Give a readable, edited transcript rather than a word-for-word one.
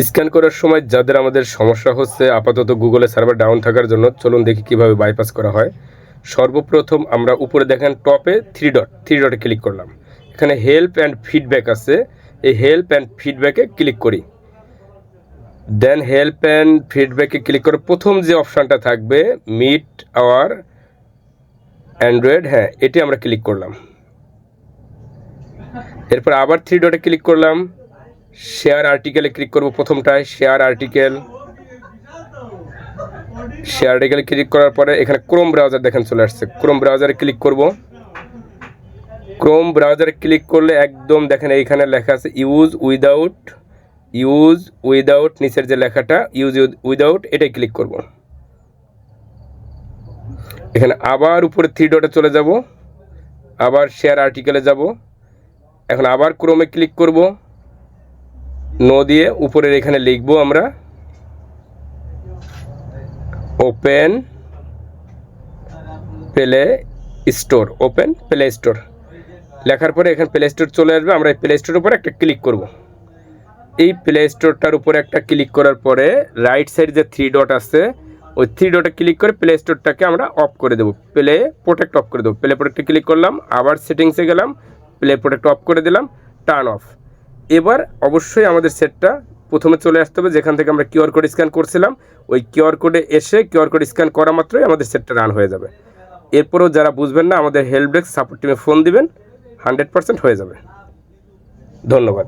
Scan করার সময় যাদের আমাদের সমস্যা হচ্ছে আপাতত গুগলে সার্ভার ডাউন থাকার জন্য, চলুন দেখি কিভাবে বাইপাস করা হয়। সর্বপ্রথম আমরা উপরে দেখেন টপে থ্রি ডটে ক্লিক করলাম। এখানে হেল্প অ্যান্ড ফিডব্যাক আছে, এই হেল্প অ্যান্ড ফিডব্যাকে ক্লিক করি। দেন হেল্প অ্যান্ড ফিডব্যাকে ক্লিক করে প্রথম যে অপশানটা থাকবে মিট আওয়ার অ্যান্ড্রয়েড, হ্যাঁ এটি আমরা ক্লিক করলাম। এরপর আবার থ্রি ডটে ক্লিক করলাম, শেয়ার আর্টিকেলে ক্লিক করব। প্রথমটায় শেয়ার আর্টিকেলে ক্লিক করার পরে এখানে ক্রোম ব্রাউজার দেখেন চলে আসছে, ক্রোম ব্রাউজারে ক্লিক করব। ক্রোম ব্রাউজারে ক্লিক করলে একদম দেখেন এইখানে লেখা আছে ইউজ উইদাউট নিচের যে লেখাটা ইউজ উইদাউট, এটাই ক্লিক করব। এখানে আবার উপরে থ্রি ডটে চলে যাব, আবার শেয়ার আর্টিকেলে যাব। এখন আবার ক্রোমে ক্লিক করব, নো দিয়ে উপরের এখানে লিখবো আমরা ওপেন প্লে স্টোর। লেখার পরে এখানে প্লে স্টোর চলে আসবে। আমরা এই প্লে স্টোরের উপরে একটা ক্লিক করব। এই প্লে স্টোরটার উপরে একটা ক্লিক করার পরে রাইট সাইড যে থ্রি ডট আছে, ওই থ্রি ডটে ক্লিক করে প্লে স্টোরটাকে আমরা অফ করে দেবো, প্লে প্রোটেক্ট অফ করে দেবো। প্লে প্রোটেক্টে ক্লিক করলাম, আবার সেটিংসে গেলাম, প্লে প্রোটেক্ট অফ করে দিলাম, টার্ন অফ। এবার অবশ্যই আমাদের সেটটা প্রথমে চলে আসতে হবে যেখান থেকে আমরা কিউআর কোড স্ক্যান করছিলাম, ওই কিউআর কোডে এসে কিউআর কোড স্ক্যান করা মাত্রই আমাদের সেটটা রান হয়ে যাবে। এরপরও যারা বুঝবেন না আমাদের হেল্প ডেস্ক সাপোর্ট টিমে ফোন দিবেন, 100% হয়ে যাবে। ধন্যবাদ।